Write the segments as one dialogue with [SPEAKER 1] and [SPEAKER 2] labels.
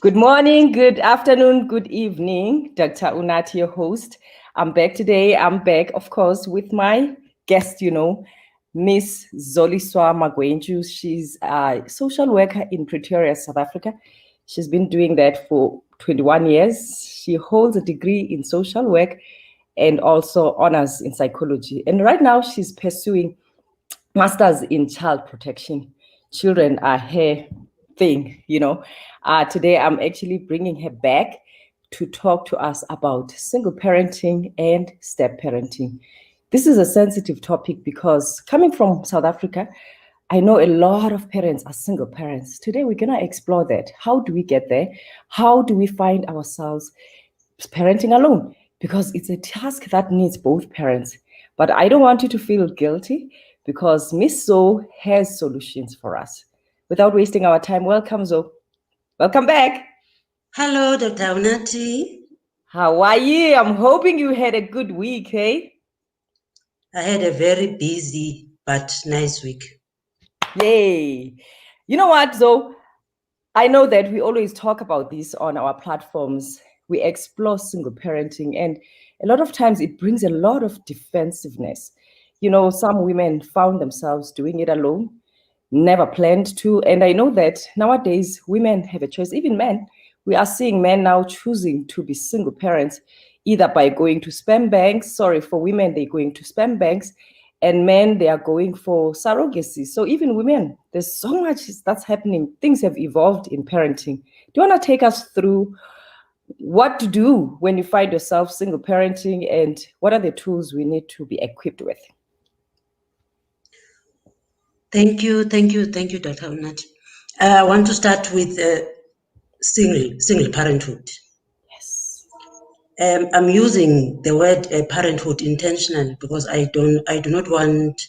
[SPEAKER 1] Good morning, good afternoon, good evening. Dr. Unati, your host. I'm back today. I'm back, of course, with my guest, Miss Zoliswa Magwentshu. She's a social worker in Pretoria, South Africa. She's been doing that for 21 years. She holds a degree in social work and also honors in psychology. And right now, she's pursuing masters in child protection. Children are her thing. Today, I'm actually bringing her back to talk to us about single parenting and step parenting. This is a sensitive topic because coming from South Africa, I know a lot of parents are single parents. Today, we're going to explore that. How do we get there? How do we find ourselves parenting alone? Because it's a task that needs both parents. But I don't want you to feel guilty because Miss Zoe has solutions for us. Without wasting our time, welcome, Zoe. Welcome back.
[SPEAKER 2] Hello, Dr. Unati.
[SPEAKER 1] How are you? I'm hoping you had a good week, hey?
[SPEAKER 2] I had a very busy but nice week.
[SPEAKER 1] Yay. You know what, Zoe? I know that we always talk about this on our platforms. We explore single parenting, and a lot of times it brings a lot of defensiveness. Some women found themselves doing it alone, never planned to. And I know that nowadays women have a choice, even men. We are seeing men now choosing to be single parents, either by going to spam banks. Sorry, for women, they're going to spam banks, and men, they are going for surrogacy. So even women, there's so much that's happening. Things have evolved in parenting. Do you want to take us through what to do when you find yourself single parenting, and what are the tools we need to be equipped with?
[SPEAKER 2] Thank you, Dr. Unati. I want to start with single parenthood.
[SPEAKER 1] Yes.
[SPEAKER 2] I'm using the word parenthood intentionally because I do not want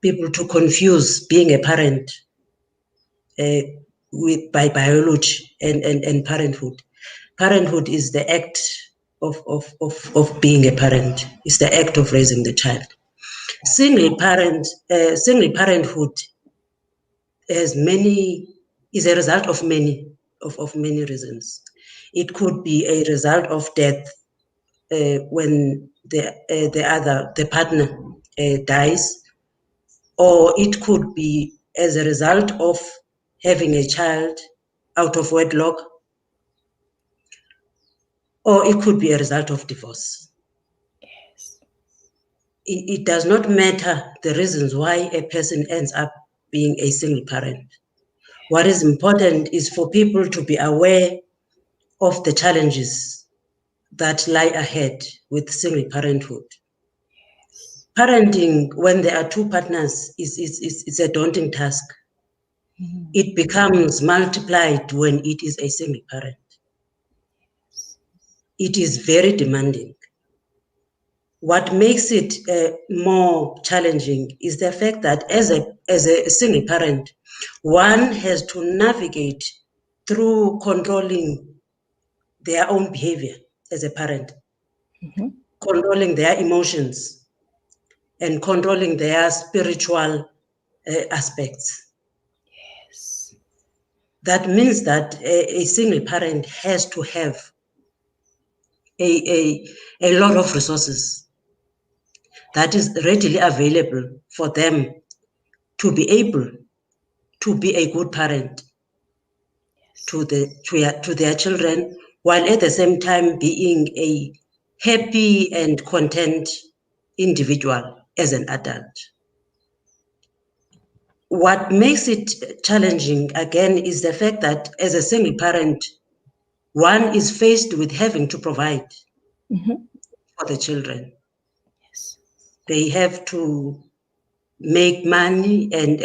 [SPEAKER 2] people to confuse being a parent by biology and parenthood. Parenthood is the act of being a parent. It's the act of raising the child. Single parenthood is a result of many reasons. It could be a result of death when the partner dies, or it could be as a result of having a child out of wedlock, or it could be a result of divorce.
[SPEAKER 1] Yes.
[SPEAKER 2] It does not matter the reasons why a person ends up being a single parent. What is important is for people to be aware of the challenges that lie ahead with single parenthood.
[SPEAKER 1] Yes.
[SPEAKER 2] Parenting when there are two partners is a daunting task.
[SPEAKER 1] Mm-hmm.
[SPEAKER 2] It becomes multiplied when it is a single parent.
[SPEAKER 1] Yes.
[SPEAKER 2] It is very demanding. What makes it more challenging is the fact that as a single parent, one has to navigate through controlling their own behavior as a parent,
[SPEAKER 1] Mm-hmm.
[SPEAKER 2] controlling their emotions, and controlling their spiritual aspects.
[SPEAKER 1] Yes.
[SPEAKER 2] That means that a single parent has to have a lot of resources that is readily available for them to be able to be a good parent to their children, while at the same time being a happy and content individual as an adult. What makes it challenging again is the fact that as a single parent, one is faced with having to provide for the children.
[SPEAKER 1] Yes.
[SPEAKER 2] They have to make money and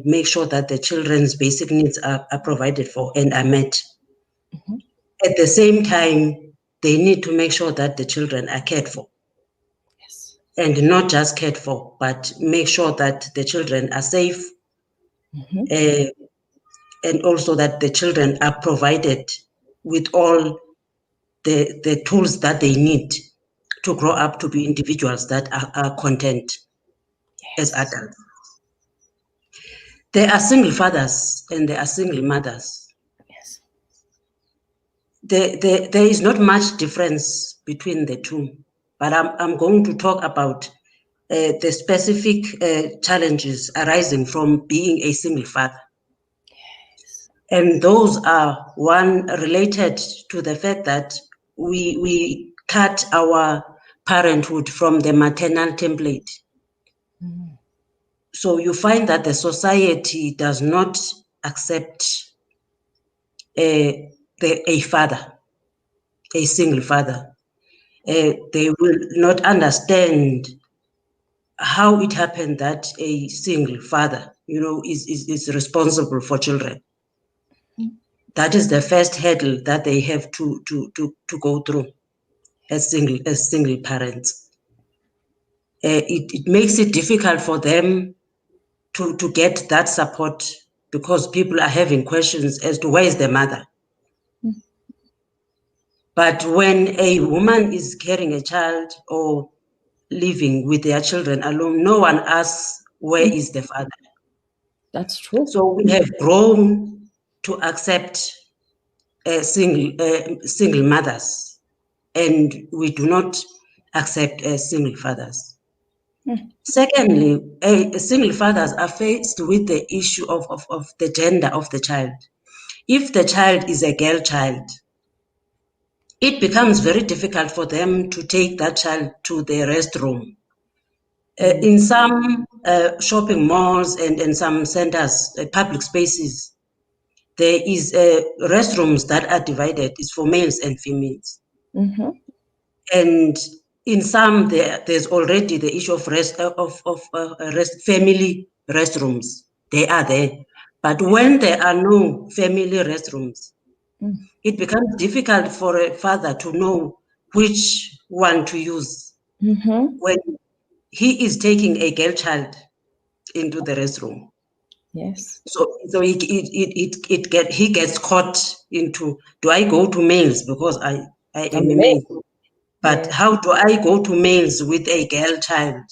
[SPEAKER 2] make sure that the children's basic needs are provided for and are met.
[SPEAKER 1] Mm-hmm.
[SPEAKER 2] At the same time, they need to make sure that the children are cared for.
[SPEAKER 1] Yes.
[SPEAKER 2] And not just cared for, but make sure that the children are safe, and also that the children are provided with all the tools that they need to grow up to be individuals that are content as
[SPEAKER 1] Yes.
[SPEAKER 2] adults. There are single fathers and there are single mothers. there is not much difference between the two, but I'm going to talk about the specific challenges arising from being a single father. And those are, one, related to the fact that we cut our parenthood from the maternal template. So you find that the society does not accept a father, a single father. They will not understand how it happened that a single father, is responsible for children. That is the first hurdle that they have to go through as single parents. It makes it difficult for them to get that support, because people are having questions as to where is the mother. But when a woman is carrying a child or living with their children alone, no one asks where is the father.
[SPEAKER 1] That's true.
[SPEAKER 2] So we have grown to accept single mothers, and we do not accept single fathers. Secondly, single fathers are faced with the issue of the gender of the child. If the child is a girl child, it becomes very difficult for them to take that child to the restroom. In some shopping malls and some centers, public spaces, there is restrooms that are divided. It's for males and females. And in some, there's already the issue of family restrooms. They are there. But when there are no family restrooms, it becomes difficult for a father to know which one to use when he is taking a girl child into the restroom.
[SPEAKER 1] Yes.
[SPEAKER 2] So he gets caught into, do I go to males because I am a male? But how do I go to males with a girl child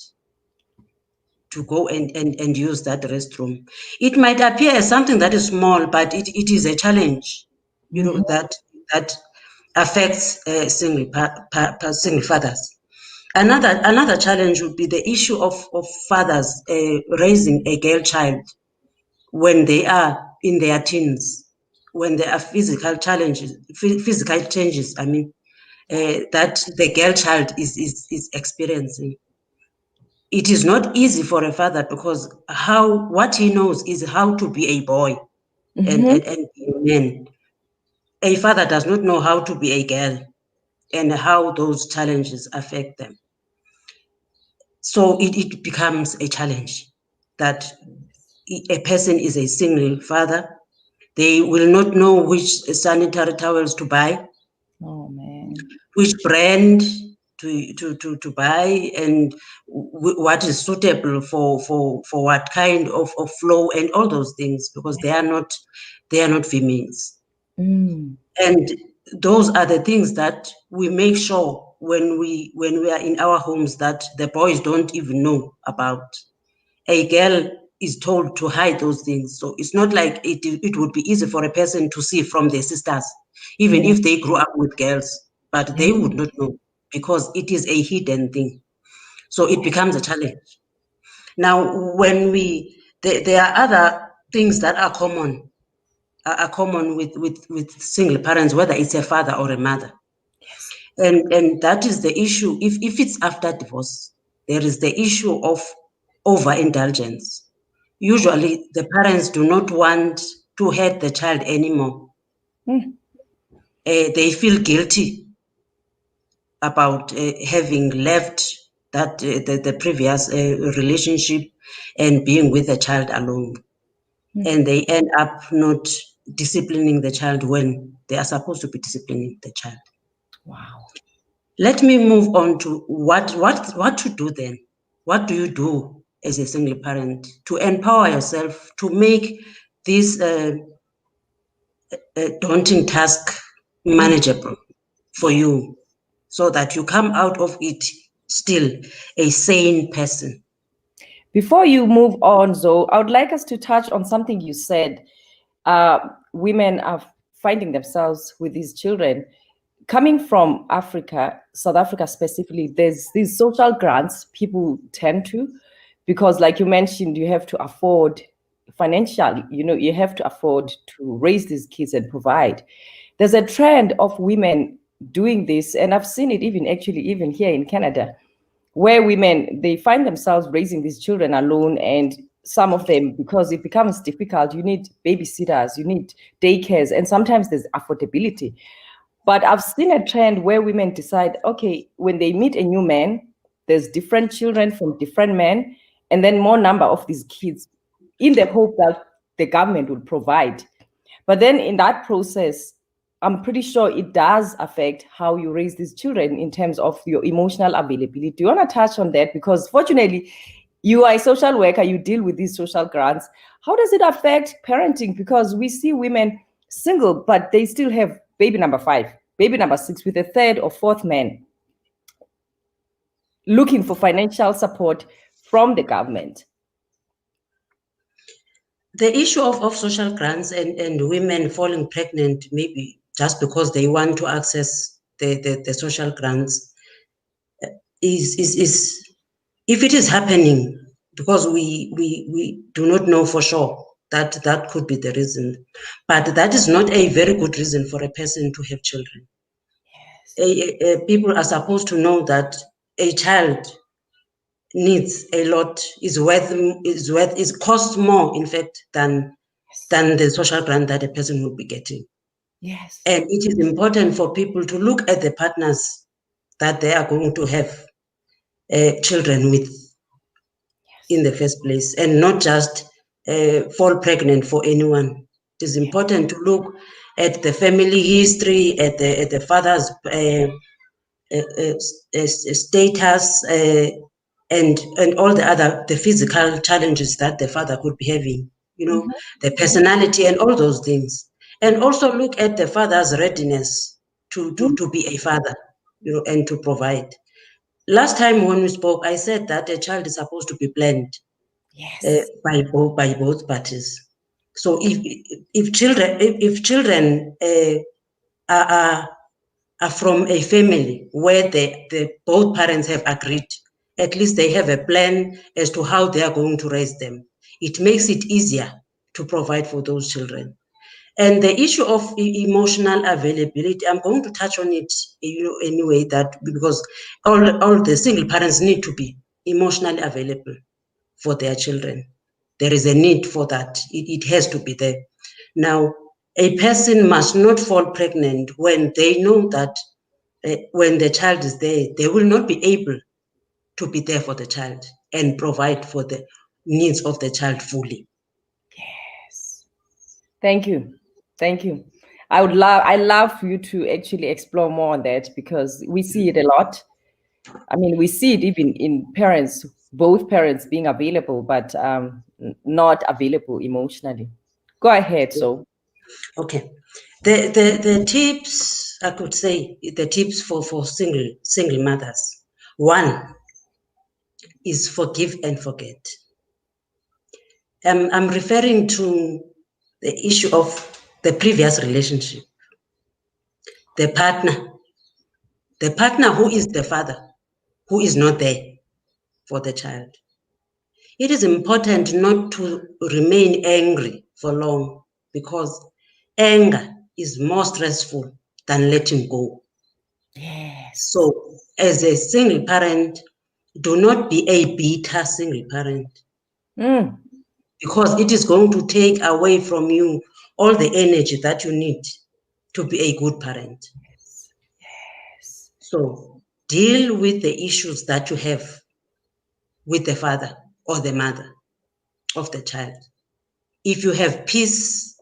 [SPEAKER 2] to go and use that restroom? It might appear as something that is small, but it is a challenge, that affects single fathers. Another challenge would be the issue of fathers raising a girl child when they are in their teens, when there are physical changes, that the girl child is experiencing. It is not easy for a father, because what he knows is how to be a boy and be a man. A father does not know how to be a girl and how those challenges affect them. So it becomes a challenge that a person is a single father. They will not know which sanitary towels to buy.
[SPEAKER 1] Oh man.
[SPEAKER 2] Which brand to buy, and what is suitable for what kind of flow and all those things, because they are not females. And those are the things that we make sure when we are in our homes that the boys don't even know about. A girl is told to hide those things. So it's not like it would be easy for a person to see from their sisters, even if they grew up with girls, but they would not know, because it is a hidden thing. So it becomes a challenge. Now, when there are other things that are common with single parents, whether it's a father or a mother.
[SPEAKER 1] Yes.
[SPEAKER 2] And that is the issue. If it's after divorce, there is the issue of overindulgence. Usually, the parents do not want to hurt the child anymore. They feel guilty about having left the previous relationship and being with the child alone. And they end up not disciplining the child when they are supposed to be disciplining the child.
[SPEAKER 1] Wow.
[SPEAKER 2] Let me move on to what to do then. What do you do as a single parent to empower yourself to make this daunting task manageable for you, so that you come out of it still a sane person?
[SPEAKER 1] Before you move on, Zoe, I would like us to touch on something you said. Women are finding themselves with these children. Coming from Africa, South Africa specifically, there's these social grants people tend to, because like you mentioned, you have to afford financially, you have to afford to raise these kids and provide. There's a trend of women doing this, and I've seen it even here in Canada, where women, they find themselves raising these children alone, and some of them, because it becomes difficult, you need babysitters, you need daycares, and sometimes there's affordability. But I've seen a trend where women decide, okay, when they meet a new man, there's different children from different men, and then more number of these kids, in the hope that the government will provide. But then in that process, I'm pretty sure it does affect how you raise these children in terms of your emotional availability. Do you want to touch on that? Because fortunately, you are a social worker, you deal with these social grants. How does it affect parenting? Because we see women single, but they still have baby number 5, baby number 6, with a third or fourth man, looking for financial support from the government.
[SPEAKER 2] The issue of social grants and women falling pregnant, maybe just because they want to access the social grants, is if it is happening, because we do not know for sure, that could be the reason. But that is not a very good reason for a person to have children. Yes. People are supposed to know that a child needs a lot, is costs more, in fact, than the social grant that a person would be getting.
[SPEAKER 1] Yes.
[SPEAKER 2] And it is important for people to look at the partners that they are going to have children with in the first place, and not just fall pregnant for anyone. It is important to look at the family history, at the father's status, and all the physical challenges that the father could be having, the personality and all those things. And also look at the father's readiness to be a father, and to provide. Last time when we spoke, I said that a child is supposed to be planned,
[SPEAKER 1] yes,
[SPEAKER 2] by both parties. So if children are from a family where the both parents have agreed, at least they have a plan as to how they are going to raise them. It makes it easier to provide for those children. And the issue of emotional availability, I'm going to touch on it, anyway, that because all the single parents need to be emotionally available for their children. There is a need for that. It has to be there. Now, a person must not fall pregnant when they know that when the child is there, they will not be able to be there for the child and provide for the needs of the child fully.
[SPEAKER 1] Yes. Thank you. I love for you to actually explore more on that, because we see it a lot. I mean, we see it even in parents, both parents being available, but not available emotionally. Go ahead. So,
[SPEAKER 2] okay, the tips, I could say, the tips for single mothers. One is forgive and forget. I'm referring to the issue of the previous relationship. The partner who is the father, who is not there for the child. It is important not to remain angry for long, because anger is more stressful than letting go.
[SPEAKER 1] yes.
[SPEAKER 2] So, as a single parent, do not be a bitter single parent, because it is going to take away from you all the energy that you need to be a good parent.
[SPEAKER 1] Yes.
[SPEAKER 2] So, deal with the issues that you have with the father or the mother of the child. If you have peace,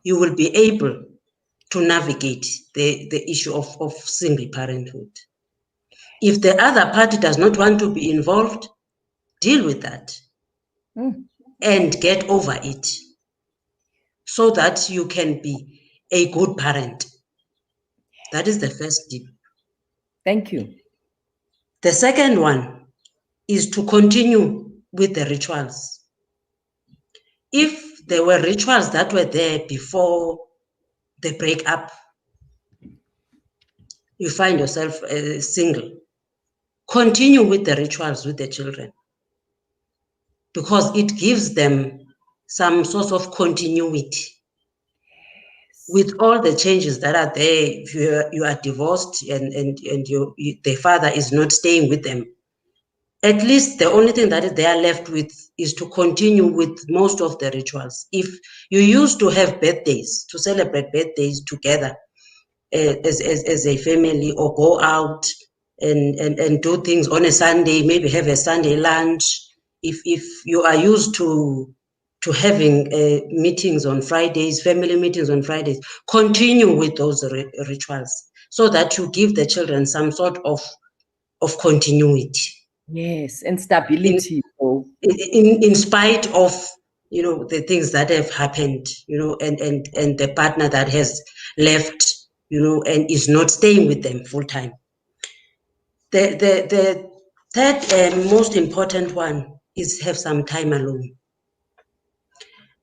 [SPEAKER 2] you will be able to navigate the issue of single parenthood. If the other party does not want to be involved, deal with that and get over it, so that you can be a good parent. That is the first tip.
[SPEAKER 1] Thank you.
[SPEAKER 2] The second one is to continue with the rituals. If there were rituals that were there before they break up, you find yourself single, continue with the rituals with the children, because it gives them some sort of continuity. With all the changes that are there, if you are divorced and the father is not staying with them, at least the only thing that they are left with is to continue with most of the rituals. If you used to have birthdays, to celebrate birthdays together as a family, or go out and do things on a Sunday, maybe have a Sunday lunch. If you are used to having meetings on Fridays, family meetings on Fridays, continue with those rituals so that you give the children some sort of continuity.
[SPEAKER 1] Yes, and stability.
[SPEAKER 2] In spite of the things that have happened, and the partner that has left, and is not staying with them full time. The third and most important one is have some time alone.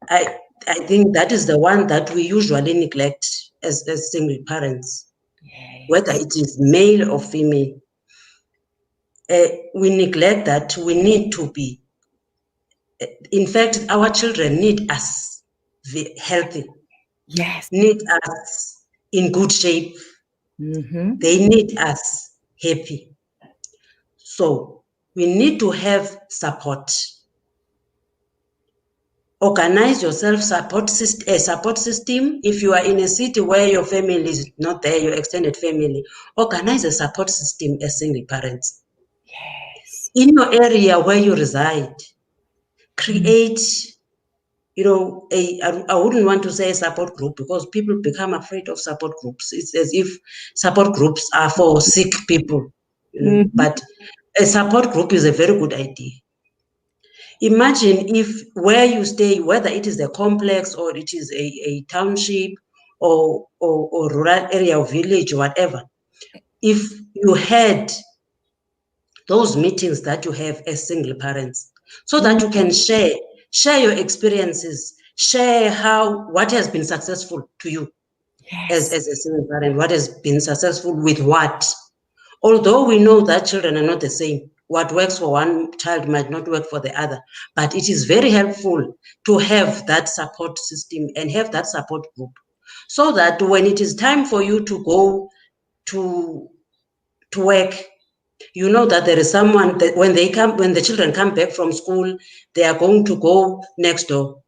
[SPEAKER 2] I think that is the one that we usually neglect as single parents,
[SPEAKER 1] Yes.
[SPEAKER 2] whether it is male or female. We neglect that. We need to be. In fact, our children need us healthy.
[SPEAKER 1] Yes.
[SPEAKER 2] Need us in good shape.
[SPEAKER 1] Mm-hmm.
[SPEAKER 2] They need us happy. So we need to have support. Organize yourself support system. If you are in a city where your family is not there, your extended family, organize a support system as single parents.
[SPEAKER 1] Yes.
[SPEAKER 2] In your area where you reside, create, I wouldn't want to say a support group, because people become afraid of support groups. It's as if support groups are for sick people, but a support group is a very good idea. Imagine if where you stay, whether it is a complex or it is a township or rural area or village or whatever, if you had those meetings that you have as single parents, so that you can share your experiences, share what has been successful to you as a single parent, what has been successful with what. Although we know that children are not the same, what works for one child might not work for the other, but it is very helpful to have that support system and have that support group, so that when it is time for you to go to work, you know that there is someone that when the children come back from school, they are going to go next door.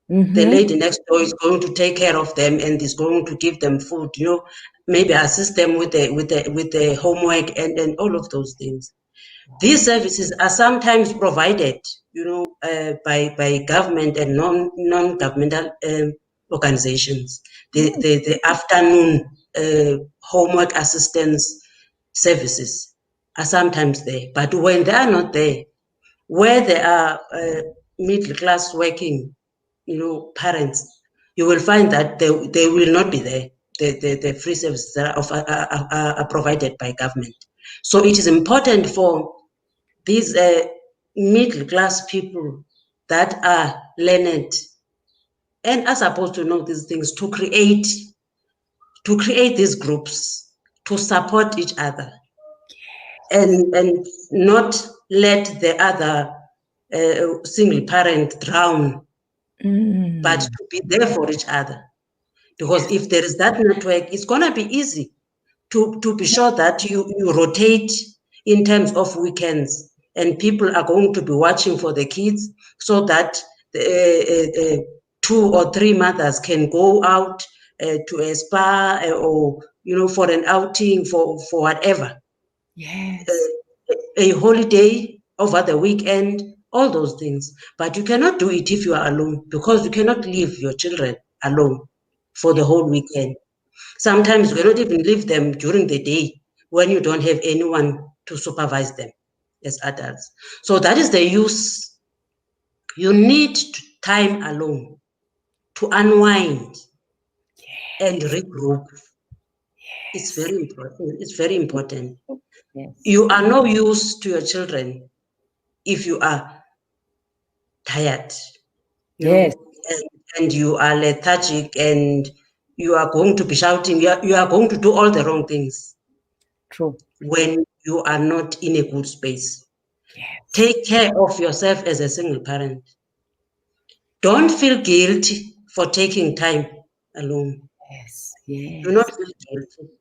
[SPEAKER 2] The lady next door is going to take care of them and is going to give them food, maybe assist them with the homework and all of those things. These services are sometimes provided, by government and non-governmental organizations. The afternoon homework assistance services are sometimes there, but when they are not there, where there are middle class working, parents, you will find that they will not be there. The free services that are provided by government. So it is important for these middle class people that are learned and are supposed to know these things to create these groups to support each other, and not let the other single parent drown, but to be there for each other. Because if there is that network, it's going to be easy to be sure that you rotate in terms of weekends, and people are going to be watching for the kids, so that 2 or 3 mothers can go out to a spa, or for an outing, for whatever.
[SPEAKER 1] Yes.
[SPEAKER 2] A holiday over the weekend, all those things. But you cannot do it if you are alone, because you cannot leave your children alone for the whole weekend. Sometimes you cannot even leave them during the day when you don't have anyone to supervise them as adults. So that is the use. You need time alone to unwind and regroup. It's very important. It's very important.
[SPEAKER 1] Yes.
[SPEAKER 2] You are no use to your children if you are tired,
[SPEAKER 1] Yes.
[SPEAKER 2] and you are lethargic, and you are going to be shouting, you are going to do all the wrong things.
[SPEAKER 1] True.
[SPEAKER 2] When you are not in a good space.
[SPEAKER 1] Yes.
[SPEAKER 2] Take care of yourself as a single parent. Don't feel guilty for taking time alone.
[SPEAKER 1] Yes.
[SPEAKER 2] Do not
[SPEAKER 1] Yes.
[SPEAKER 2] feel guilty.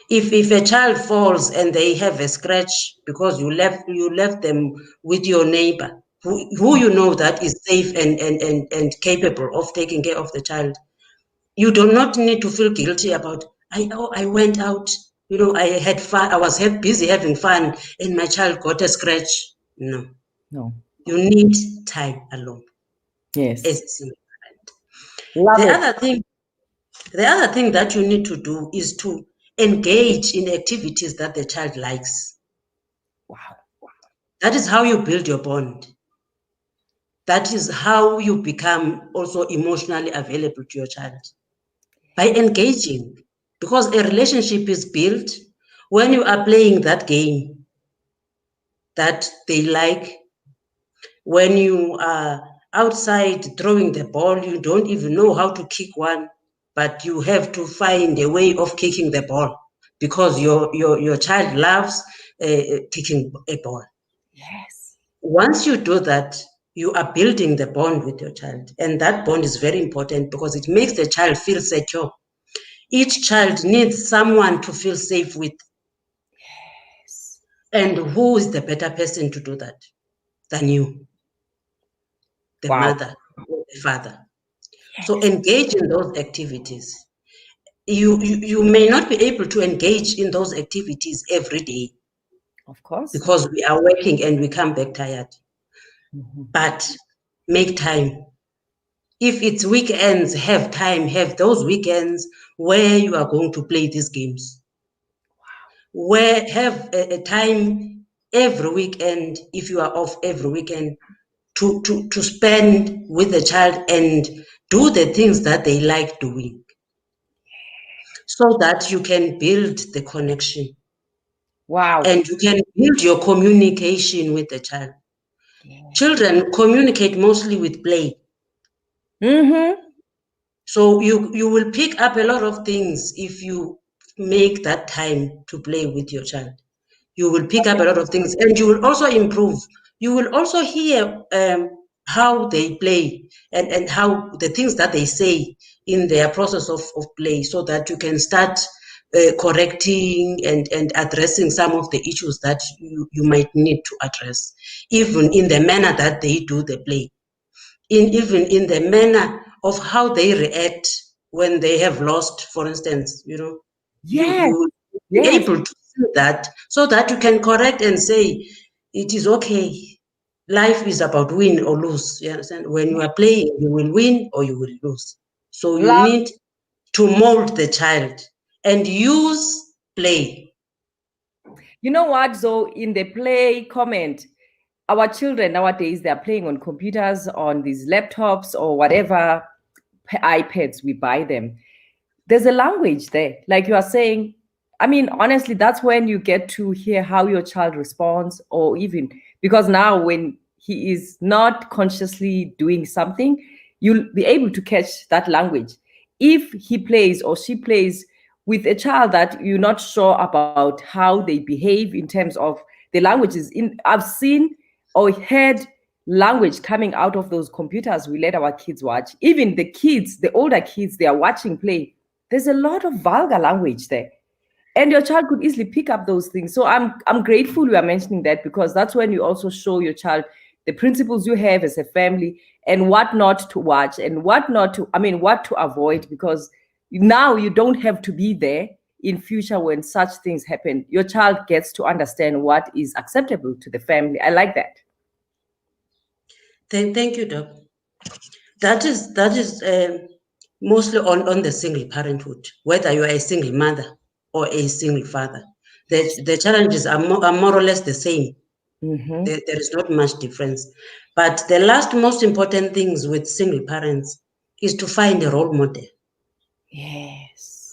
[SPEAKER 2] If a child falls and they have a scratch because you left them with your neighbor, who you know that is safe and capable of taking care of the child, you do not need to feel guilty about, I went out, I had fun, I was busy having fun, and my child got a scratch. No.
[SPEAKER 1] No.
[SPEAKER 2] You need time alone as
[SPEAKER 1] Yes.
[SPEAKER 2] a single parent.
[SPEAKER 1] Love
[SPEAKER 2] The
[SPEAKER 1] it.
[SPEAKER 2] other thing that you need to do is to engage in activities that the child likes.
[SPEAKER 1] Wow.
[SPEAKER 2] That is how you build your bond. That is how you become also emotionally available to your child. By engaging. Because a relationship is built when you are playing that game that they like. When you are outside throwing the ball, you don't even know how to kick one, but you have to find a way of kicking the ball because your child loves kicking a ball.
[SPEAKER 1] Yes.
[SPEAKER 2] Once you do that, you are building the bond with your child, and that bond is very important because it makes the child feel secure. Each child needs someone to feel safe with.
[SPEAKER 1] Yes.
[SPEAKER 2] And who is the better person to do that than you, the
[SPEAKER 1] Wow.
[SPEAKER 2] mother or the father? So
[SPEAKER 1] Yes.
[SPEAKER 2] engage in those activities. You may not be able to engage in those activities every day
[SPEAKER 1] Of course.
[SPEAKER 2] because we are working and we come back tired.
[SPEAKER 1] Mhm.
[SPEAKER 2] But make time. If it's weekends, have time, have those weekends where you are going to play these games. Where have a time every weekend, if you are off every weekend, to spend with the child and do the things that they like doing so that you can build the connection
[SPEAKER 1] Wow.
[SPEAKER 2] and you can build your communication with the child.
[SPEAKER 1] Yeah.
[SPEAKER 2] Children communicate mostly with play.
[SPEAKER 1] Mm-hmm.
[SPEAKER 2] So you will pick up a lot of things if you make that time to play with your child. You will pick up a lot of things and you will also improve. You will also hear how they play and how the things that they say in their process of play so that you can start correcting and addressing some of the issues that you might need to address, even in the manner that they do the play, even in the manner of how they react when they have lost, for instance,
[SPEAKER 1] Yes.
[SPEAKER 2] you will be
[SPEAKER 1] Yes.
[SPEAKER 2] able to see that so that you can correct and say, it is okay. Life is about win or lose. You understand? When you are playing, you will win or you will lose. So you
[SPEAKER 1] Love.
[SPEAKER 2] need to mold the child and use play.
[SPEAKER 1] You know what? So in the play comment, our children nowadays, they're playing on computers, on these laptops or whatever iPads we buy them. There's a language there. Like you are saying, I mean, honestly, that's when you get to hear how your child responds, or even because now when he is not consciously doing something, you'll be able to catch that language. If he plays or she plays with a child that you're not sure about how they behave in terms of the languages, I've seen or heard language coming out of those computers we let our kids watch. Even the kids, the older kids, they are watching play. There's a lot of vulgar language there. And your child could easily pick up those things. So I'm grateful you are mentioning that, because that's when you also show your child the principles you have as a family and what not to watch and what not to, I mean, what to avoid, because now you don't have to be there in future when such things happen. Your child gets to understand what is acceptable to the family. I like that.
[SPEAKER 2] Thank you, Doc. That is mostly on the single parenthood, whether you are a single mother or a single father. The challenges are more or less the same.
[SPEAKER 1] Mm-hmm.
[SPEAKER 2] There is not much difference. But the last most important things with single parents is to find a role model.
[SPEAKER 1] Yes.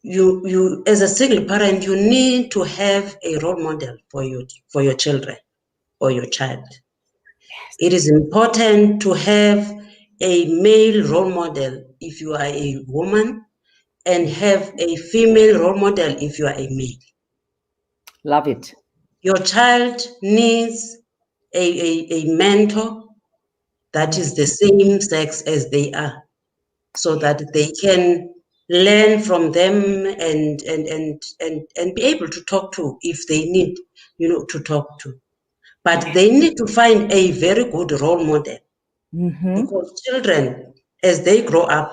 [SPEAKER 2] You as a single parent, you need to have a role model for your children or your child. It is important to have a male role model if you are a woman. and have a female role model if you are a male.
[SPEAKER 1] Love it.
[SPEAKER 2] Your child needs a mentor that is the same sex as they are, so that they can learn from them and be able to talk to if they need, to talk to. But they need to find a very good role model, because children, as they grow up,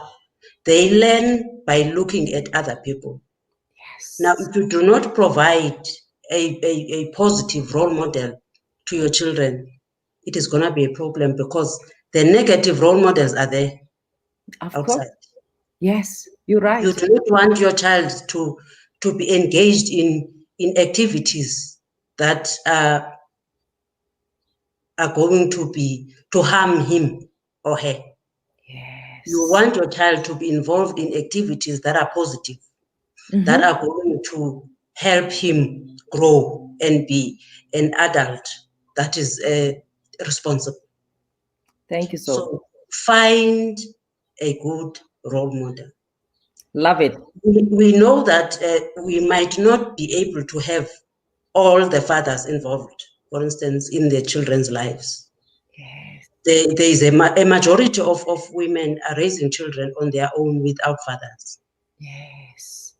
[SPEAKER 2] they learn by looking at other people.
[SPEAKER 1] Yes.
[SPEAKER 2] Now, if you do not provide a positive role model to your children, it is going to be a problem, because the negative role models are there
[SPEAKER 1] Of
[SPEAKER 2] outside.
[SPEAKER 1] course. Yes, you're right.
[SPEAKER 2] You do not want your child to be engaged in activities that are going to harm him or her.
[SPEAKER 1] Yes.
[SPEAKER 2] You want your child to be involved in activities that are positive, that are going to help him grow and be an adult that is responsible.
[SPEAKER 1] Thank you
[SPEAKER 2] So find a good role model.
[SPEAKER 1] Love it.
[SPEAKER 2] We know that we might not be able to have all the fathers involved, for instance, in their children's lives.
[SPEAKER 1] Yes.
[SPEAKER 2] There is a majority of women are raising children on their own without fathers.
[SPEAKER 1] Yes.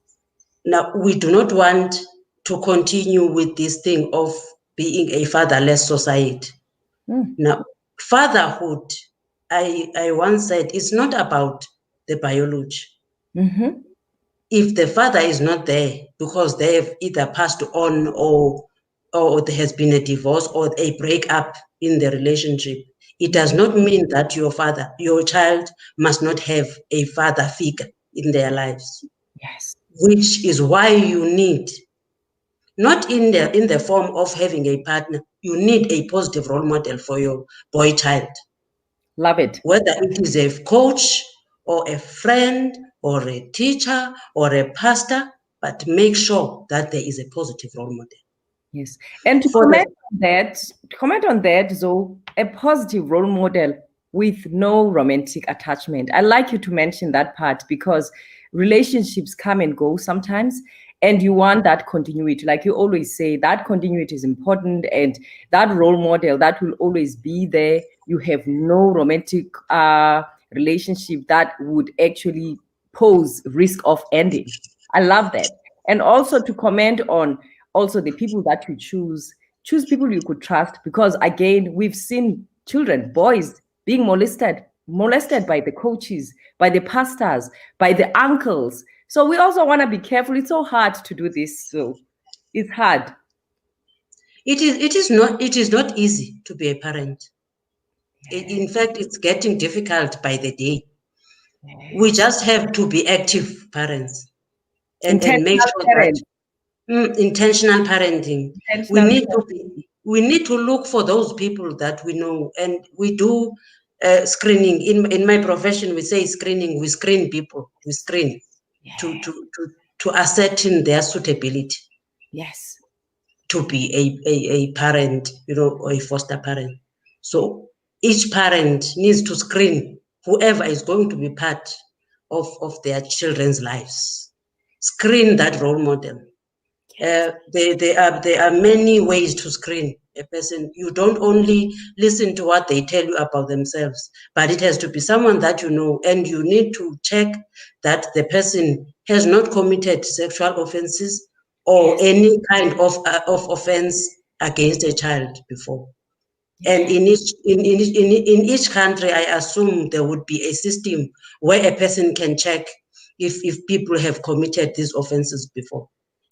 [SPEAKER 2] Now, we do not want to continue with this thing of being a fatherless society. Now, fatherhood, I once said, is not about the biology. If the father is not there because they have either passed on or there has been a divorce or a breakup in the relationship, it does not mean that your child must not have a father figure in their lives.
[SPEAKER 1] Yes.
[SPEAKER 2] Which is why you need, not in the form of having a partner, you need a positive role model for your boy child.
[SPEAKER 1] Love it.
[SPEAKER 2] Whether it is a coach or a friend or a teacher or a pastor, but make sure that there is a positive role model.
[SPEAKER 1] Yes. And to comment on that, so a positive role model with no romantic attachment. I like you to mention that part, because relationships come and go sometimes, and you want that continuity. Like you always say, that continuity is important, and that role model that will always be there. You have no romantic relationship that would actually pose risk of ending. I love that. And also to comment on also the people that you choose people you could trust, because again, we've seen children, boys, being molested by the coaches, by the pastors, by the uncles. So we also want to be careful. It's so hard to do this. So it's hard.
[SPEAKER 2] It is not easy to be a parent. In fact, it's getting difficult by the day. We just have to be active parents and make sure that intentional parenting. We need to look for those people that we know, and we do screening. In my profession, we say screening. We screen people. We screen to ascertain their suitability.
[SPEAKER 1] Yes.
[SPEAKER 2] To be a parent, or a foster parent. So each parent needs to screen whoever is going to be part of their children's lives. Screen that role model. There are many ways to screen a person. You don't only listen to what they tell you about themselves, but it has to be someone that you know, and you need to check that the person has not committed sexual offenses or any kind of offense against a child before. And in each country, I assume there would be a system where a person can check if people have committed these offenses before.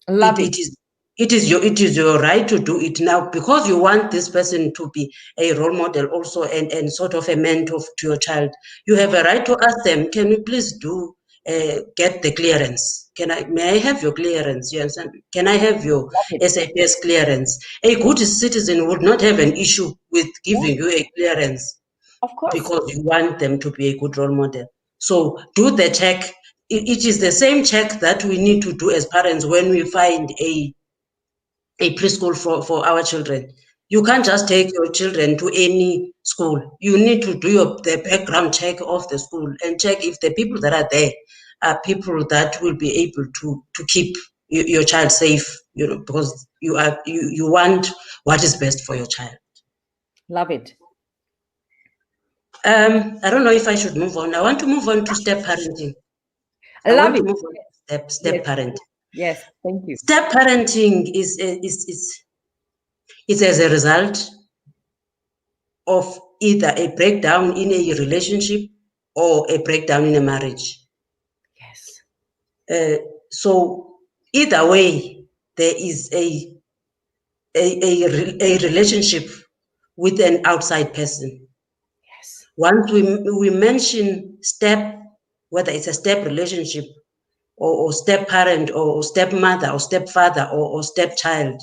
[SPEAKER 2] It is your right to do it now, because you want this person to be a role model also, and sort of a mentor to your child. You have a right to ask them, can you please get the clearance? May I have your clearance? You understand? Can I have your SAPS clearance? A good citizen would not have an issue with giving you a clearance,
[SPEAKER 1] of course,
[SPEAKER 2] because you want them to be a good role model. So do the check. It is the same check that we need to do as parents when we find a preschool for our children. You can't just take your children to any school. You need to do the background check of the school and check if the people that are there are people that will be able to keep your child safe, because you want what is best for your child.
[SPEAKER 1] Love it.
[SPEAKER 2] I don't know if I should move on. I want to move on to step parenting.
[SPEAKER 1] I love it.
[SPEAKER 2] Step parenting.
[SPEAKER 1] Yes, thank you.
[SPEAKER 2] Step parenting is as a result of either a breakdown in a relationship or a breakdown in a marriage.
[SPEAKER 1] Yes.
[SPEAKER 2] So either way, there is a relationship with an outside person.
[SPEAKER 1] Yes.
[SPEAKER 2] Once we mention step, whether it's a step relationship or step parent or stepmother or stepfather or stepchild,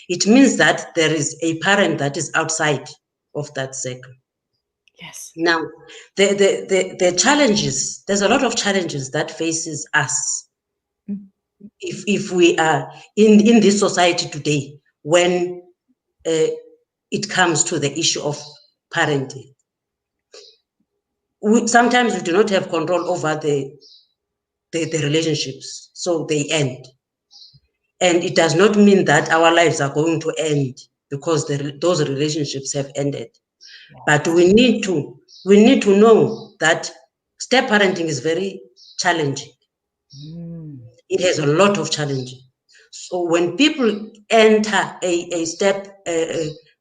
[SPEAKER 2] it means that there is a parent that is outside of that circle.
[SPEAKER 1] Yes.
[SPEAKER 2] Now, the challenges, there's a lot of challenges that faces us if we are in this society today when it comes to the issue of parenting. Sometimes we do not have control over the relationships, so they end. And it does not mean that our lives are going to end because those relationships have ended.
[SPEAKER 1] Yes.
[SPEAKER 2] But we need to know that step parenting is very challenging. It has a lot of challenges. So when people enter a step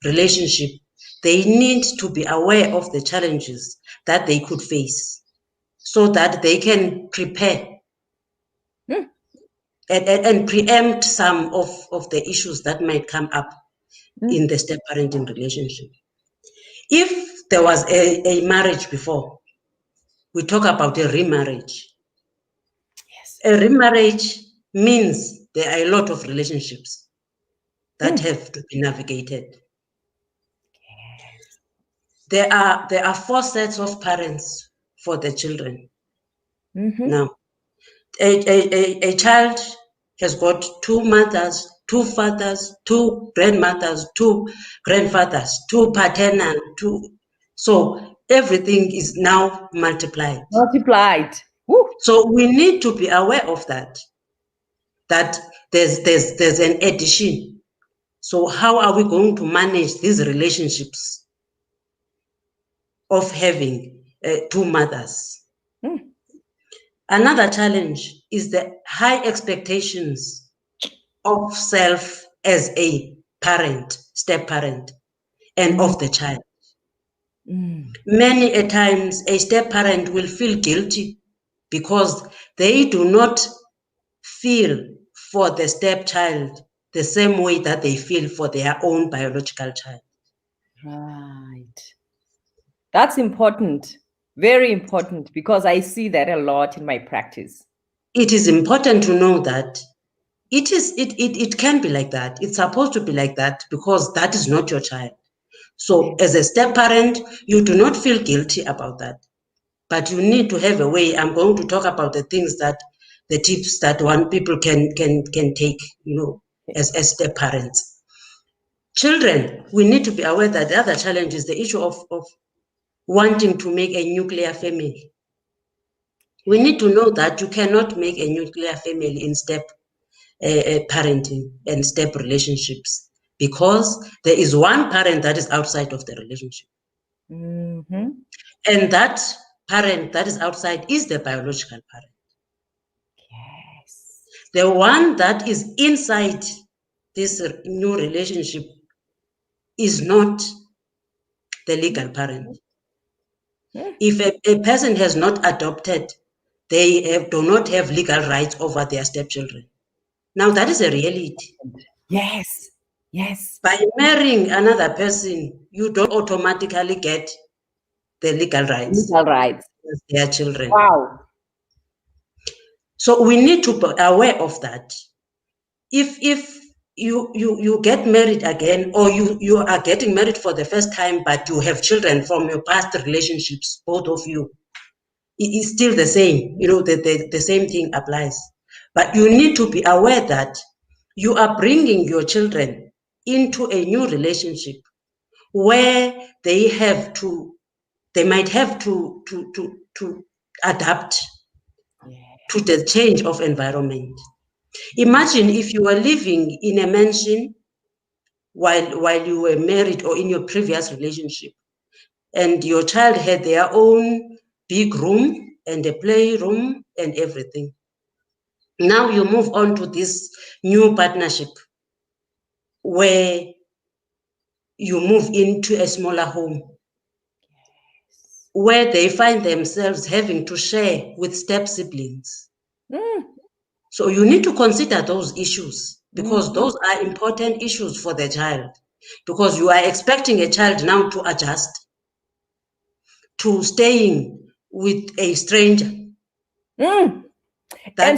[SPEAKER 2] relationship, they need to be aware of the challenges that they could face so that they can prepare and preempt some of the issues that might come up in the step parenting relationship. If there was a marriage before, we talk about a remarriage.
[SPEAKER 1] Yes.
[SPEAKER 2] A remarriage means there are a lot of relationships that have to be navigated.
[SPEAKER 1] Yes.
[SPEAKER 2] There are 4 sets of parents for the children. Now, a child has got 2 mothers, 2 fathers, 2 grandmothers, 2 grandfathers, 2 paternal, 2. So everything is now multiplied.
[SPEAKER 1] Woo.
[SPEAKER 2] So we need to be aware of that there's an addition. So how are we going to manage these relationships of having 2 mothers? Another challenge is the high expectations of self as a parent, step parent, and of the child. Many a times a step parent will feel guilty because they do not feel for the stepchild the same way that they feel for their own biological child.
[SPEAKER 1] Right. That's important. Very important, because I see that a lot in my practice.
[SPEAKER 2] It is important to know that it can be like that. It's supposed to be like that because that is not your child. So as a step parent, you do not feel guilty about that. But you need to have a way. I'm going to talk about the tips that one people can take, as step parents. Children, we need to be aware that the other challenge is the issue of wanting to make a nuclear family. We need to know that you cannot make a nuclear family in step parenting and step relationships because there is one parent that is outside of the relationship. And that parent that is outside is the biological parent.
[SPEAKER 1] Yes.
[SPEAKER 2] The one that is inside this new relationship is not the legal parent. If a person has not adopted, they do not have legal rights over their stepchildren. Now, that is a reality.
[SPEAKER 1] Yes. Yes.
[SPEAKER 2] By marrying another person, you don't automatically get the legal rights.
[SPEAKER 1] Legal rights.
[SPEAKER 2] As their children.
[SPEAKER 1] Wow.
[SPEAKER 2] So we need to be aware of that. If you get married again, or you are getting married for the first time, but you have children from your past relationships, both of you, it is still the same. The same thing applies. But you need to be aware that you are bringing your children into a new relationship where they might have to adapt.
[SPEAKER 1] Yes.
[SPEAKER 2] to the change of environment. Imagine if you were living in a mansion while you were married or in your previous relationship, and your child had their own big room and a playroom and everything. Now you move on to this new partnership where you move into a smaller home where they find themselves having to share with step siblings. So you need to consider those issues because those are important issues for the child, because you are expecting a child now to adjust to staying with a stranger.
[SPEAKER 1] And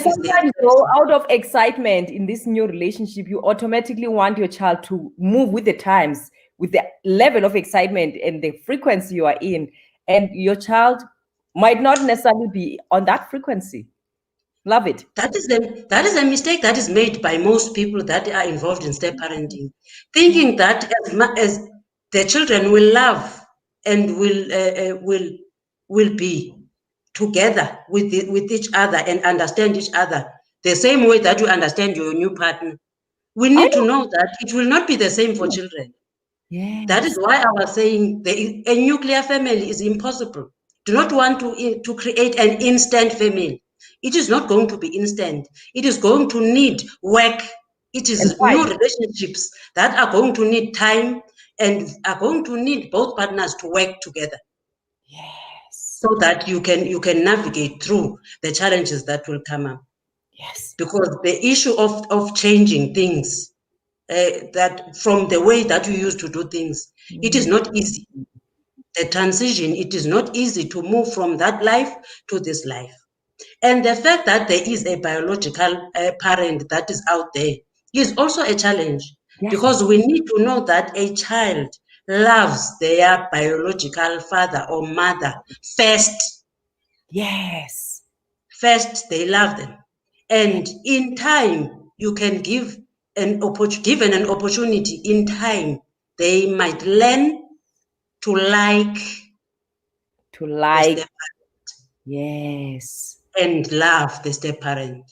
[SPEAKER 1] sometimes, though, out of excitement in this new relationship, you automatically want your child to move with the times, with the level of excitement and the frequency you are in. And your child might not necessarily be on that frequency. Love it.
[SPEAKER 2] That is a mistake that is made by most people that are involved in step parenting, thinking that as the children will love and will be together with each other and understand each other the same way that you understand your new partner. We need to know that it will not be the same for children.
[SPEAKER 1] Yes.
[SPEAKER 2] That is why I was saying a nuclear family is impossible. Do not want to create an instant family. It is not going to be instant. It is going to need work. It is new relationships that are going to need time and are going to need both partners to work together.
[SPEAKER 1] Yes.
[SPEAKER 2] So that you can navigate through the challenges that will come up.
[SPEAKER 1] Yes.
[SPEAKER 2] Because the issue of changing things, that from the way that you used to do things, it is not easy. The transition, it is not easy to move from that life to this life. And the fact that there is a biological parent that is out there is also a challenge, because we need to know that a child loves their biological father or mother first.
[SPEAKER 1] Yes.
[SPEAKER 2] First, they love them. And in time, you can given an opportunity, in time, they might learn to like the step parent.
[SPEAKER 1] Yes.
[SPEAKER 2] And love the step parent.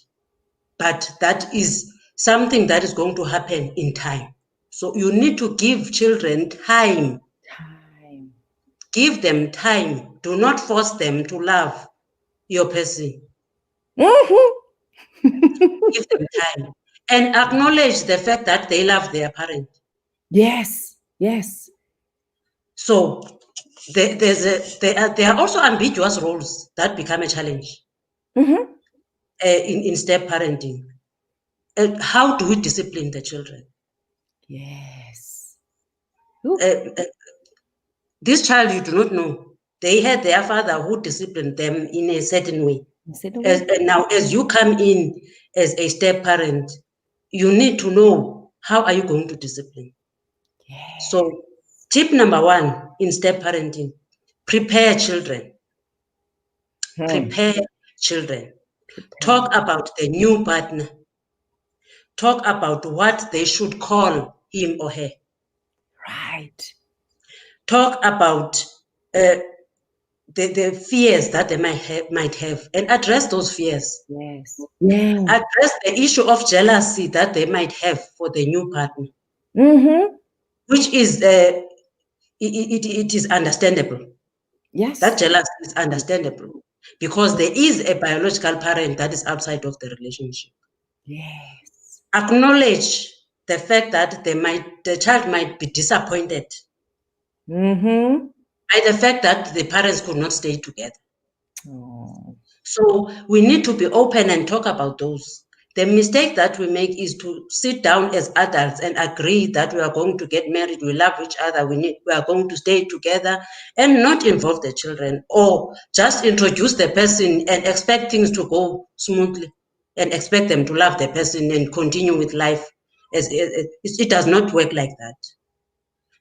[SPEAKER 2] But that is something that is going to happen in time. So you need to give children time. Give them time. Do not force them to love your person. Give them time. And acknowledge the fact that they love their parent.
[SPEAKER 1] Yes. Yes.
[SPEAKER 2] So there are also ambiguous roles that become a challenge in step parenting. How do we discipline the children?
[SPEAKER 1] Yes.
[SPEAKER 2] This child you do not know. They had their father who disciplined them in a certain way. And now, as you come in as a step parent, you need to know how are you going to discipline. So, tip number 1 in step parenting: prepare children. Prepare children. Talk about the new partner. Talk about what they should call him or her.
[SPEAKER 1] Right.
[SPEAKER 2] Talk about the fears that they might have and address those fears.
[SPEAKER 1] Yes.
[SPEAKER 2] Address the issue of jealousy that they might have for the new partner, which is it is understandable.
[SPEAKER 1] Yes.
[SPEAKER 2] That jealousy is understandable because there is a biological parent that is outside of the relationship.
[SPEAKER 1] Yes.
[SPEAKER 2] Acknowledge the fact that the child might be disappointed by the fact that the parents could not stay together. So we need to be open and talk about those. The mistake that we make is to sit down as adults and agree that we are going to get married, we love each other, we are going to stay together, and not involve the children, or just introduce the person and expect things to go smoothly and expect them to love the person and continue with life. It does not work like that.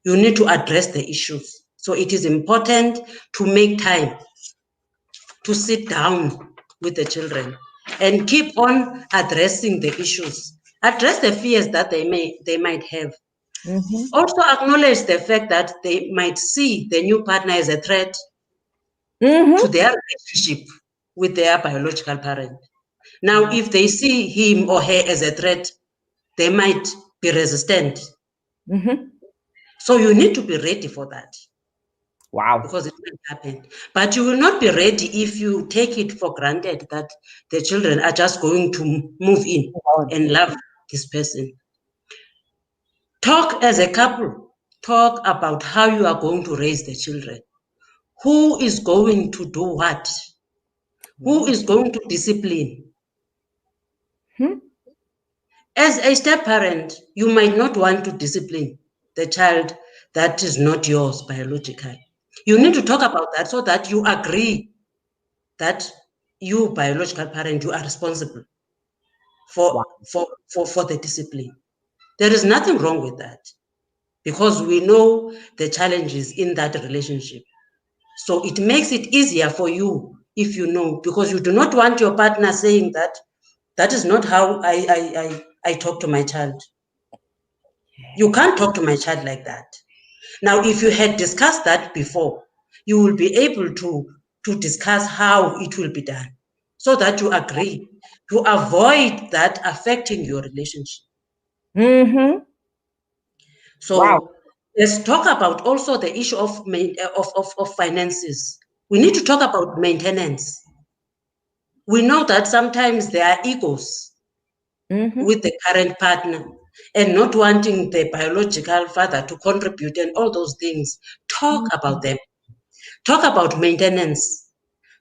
[SPEAKER 2] You need to address the issues. So it is important to make time to sit down with the children and keep on addressing the issues. Address the fears that they might have. Also acknowledge the fact that they might see the new partner as a threat to their relationship with their biological parent. Now, if they see him or her as a threat, they might be resistant. So you need to be ready for that.
[SPEAKER 1] Wow.
[SPEAKER 2] Because it will happen. But you will not be ready if you take it for granted that the children are just going to move in and love this person. Talk as a couple. Talk about how you are going to raise the children. Who is going to do what? Who is going to discipline? As a step parent, you might not want to discipline the child that is not yours biologically. You need to talk about that so that you agree that you, biological parent, you are responsible for the discipline. There is nothing wrong with that because we know the challenges in that relationship. So it makes it easier for you if you know, because you do not want your partner saying that is not how I talk to my child. You can't talk to my child like that. Now, if you had discussed that before, you will be able to discuss how it will be done so that you agree to avoid that affecting your relationship. So let's talk about also the issue of finances. We need to talk about maintenance. We know that sometimes there are egos with the current partner and not wanting the biological father to contribute and all those things. Talk about them. Talk about maintenance.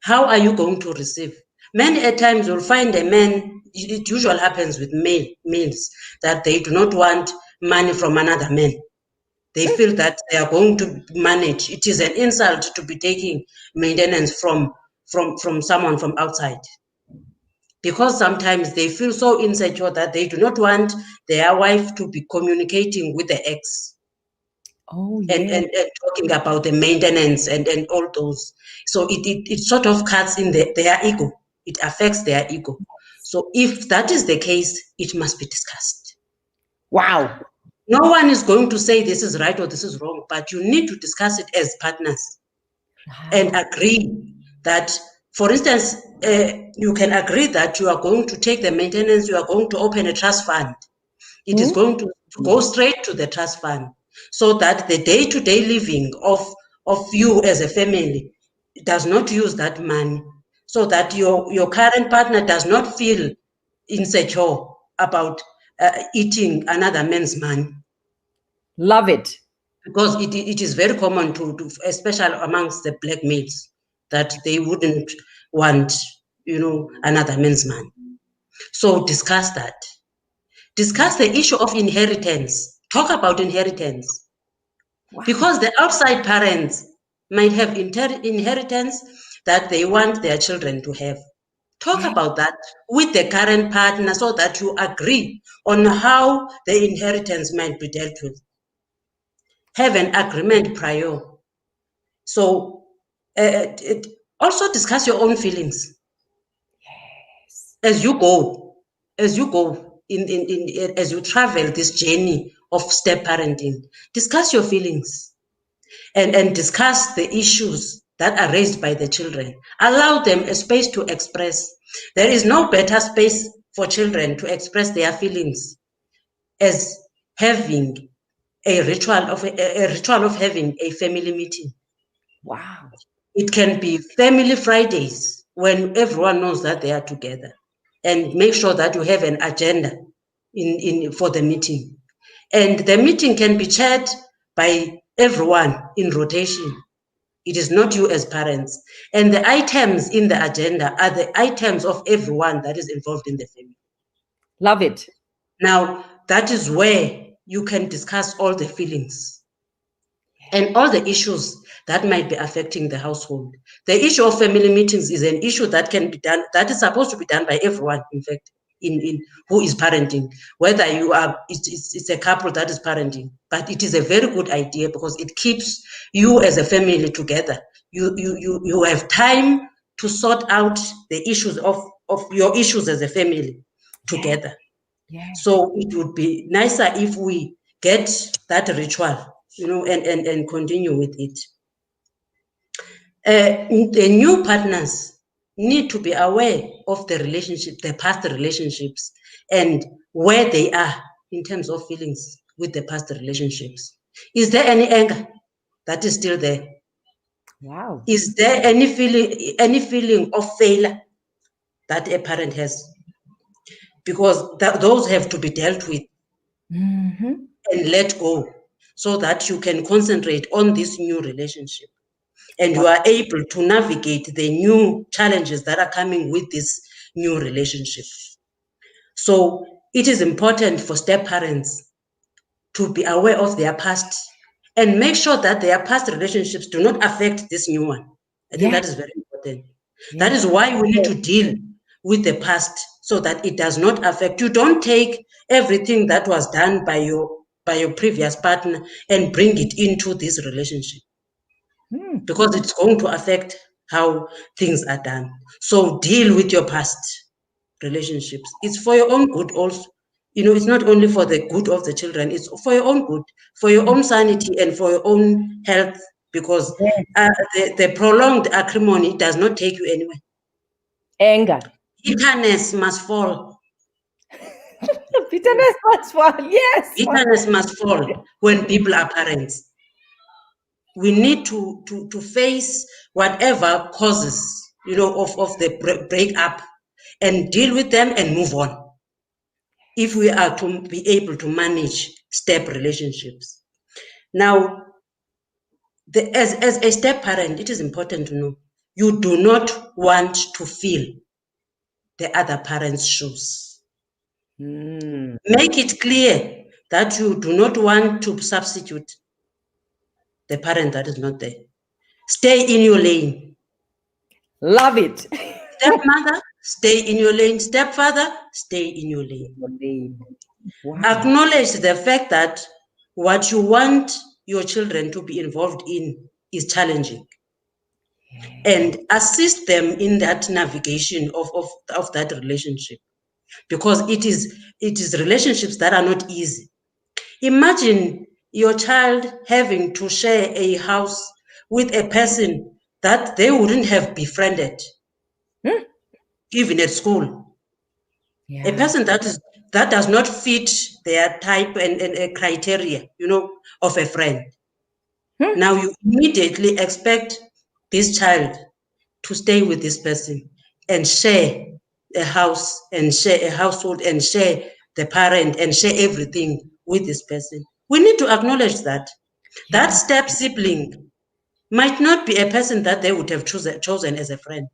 [SPEAKER 2] How are you going to receive? Many a times you'll find a man, it usually happens with males, that they do not want money from another man. They feel that they are going to manage. It is an insult to be taking maintenance from someone from outside. Because sometimes they feel so insecure that they do not want their wife to be communicating with the ex. And talking about the maintenance and all those. So it sort of cuts in their ego. It affects their ego. So if that is the case, it must be discussed.
[SPEAKER 1] Wow.
[SPEAKER 2] No one is going to say this is right or this is wrong, but you need to discuss it as partners and agree that, for instance, you can agree that you are going to take the maintenance, you are going to open a trust fund. It is going to go straight to the trust fund so that the day-to-day living of you as a family does not use that money, so that your current partner does not feel insecure about eating another man's money.
[SPEAKER 1] Love it.
[SPEAKER 2] Because it is very common to especially amongst the black males, that they wouldn't want, another man's money. So discuss that. Discuss the issue of inheritance. Talk about inheritance. Because the outside parents might have inheritance that they want their children to have. Talk about that with the current partner so that you agree on how the inheritance might be dealt with. Have an agreement prior. So also discuss your own feelings. Yes. As you go as you travel this journey of step parenting, discuss your feelings and discuss the issues that are raised by the children. Allow them a space to express. There is no better space for children to express their feelings as having a ritual of having a family meeting.
[SPEAKER 1] Wow.
[SPEAKER 2] It can be family Fridays when everyone knows that they are together, and make sure that you have an agenda for the meeting. And the meeting can be chaired by everyone in rotation. It is not you as parents. And the items in the agenda are the items of everyone that is involved in the family.
[SPEAKER 1] Love it.
[SPEAKER 2] Now, that is where you can discuss all the feelings and all the issues that might be affecting the household. The issue of family meetings is an issue that can be done, that is supposed to be done by everyone, in fact, in who is parenting. Whether you are, it's a couple that is parenting, but it is a very good idea because it keeps you as a family together. You have time to sort out the issues of your issues as a family together. So it would be nicer if we get that ritual, and continue with it. The new partners need to be aware of the relationship, the past relationships, and where they are in terms of feelings with the past relationships. Is there any anger that is still there?
[SPEAKER 1] Wow.
[SPEAKER 2] Is there any feeling of failure that a parent has? Because those have to be dealt with and let go so that you can concentrate on this new relationship and you are able to navigate the new challenges that are coming with this new relationship. So it is important for step parents to be aware of their past and make sure that their past relationships do not affect this new one. I think that is very important. That is why we need to deal with the past so that it does not affect you. Don't take everything that was done by your previous partner and bring it into this relationship because it's going to affect how things are done. So deal with your past relationships. It's for your own good also. It's not only for the good of the children, it's for your own good, for your own sanity and for your own health, because the prolonged acrimony does not take you anywhere.
[SPEAKER 1] Anger.
[SPEAKER 2] Bitterness must fall.
[SPEAKER 1] Bitterness must fall. Yes.
[SPEAKER 2] Bitterness must fall when people are parents. We need to face whatever causes, of the breakup and deal with them and move on. If we are to be able to manage step relationships. Now, as a step parent, it is important to know you do not want to fill the other parent's shoes. Make it clear that you do not want to substitute the parent that is not there. Stay in your lane.
[SPEAKER 1] Love it.
[SPEAKER 2] Stepmother, stay in your lane. Stepfather, stay in your lane.
[SPEAKER 1] Wow.
[SPEAKER 2] Acknowledge the fact that what you want your children to be involved in is challenging. And assist them in that navigation of that relationship, because it is relationships that are not easy. Imagine your child having to share a house with a person that they wouldn't have befriended, even at school. A person that does not fit their type and criteria, of a friend. Now you immediately expect this child to stay with this person and share a house and share a household and share the parent and share everything with this person. We need to acknowledge that that step sibling might not be a person that they would have chosen as a friend.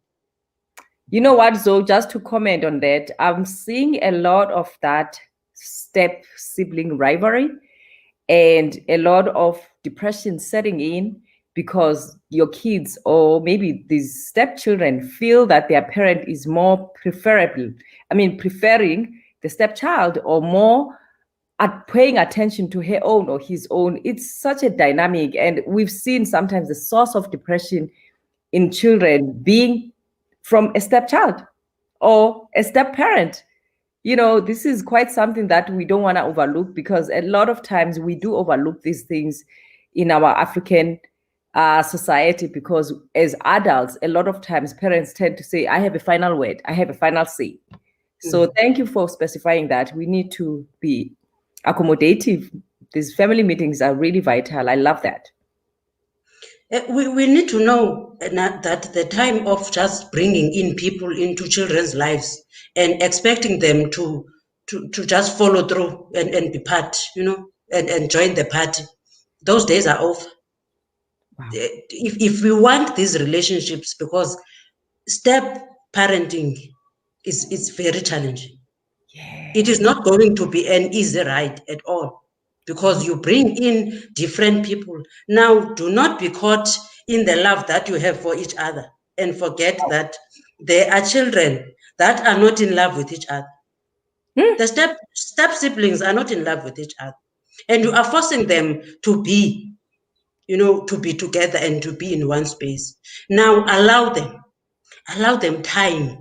[SPEAKER 1] You know what, Zoe, just to comment on that, I'm seeing a lot of that step sibling rivalry and a lot of depression setting in because your kids or maybe these stepchildren feel that their parent is more preferring the stepchild or more at paying attention to her own or his own. It's such a dynamic, and we've seen sometimes the source of depression in children being from a stepchild or a step parent. This is quite something that we don't want to overlook, because a lot of times we do overlook these things in our African society, because as adults, a lot of times parents tend to say, I have a final word, I have a final say. So thank you for specifying that. We need to be accommodative. These family meetings are really vital. I love that.
[SPEAKER 2] We need to know that the time of just bringing in people into children's lives and expecting them to just follow through and be part, and join the party, those days are over. Wow. If we want these relationships, because step parenting is very challenging. Yeah. It is not going to be an easy ride at all, because you bring in different people. Now, do not be caught in the love that you have for each other and forget that there are children that are not in love with each other. The step siblings are not in love with each other. And you are forcing them to be, to be together and to be in one space. Now, allow them time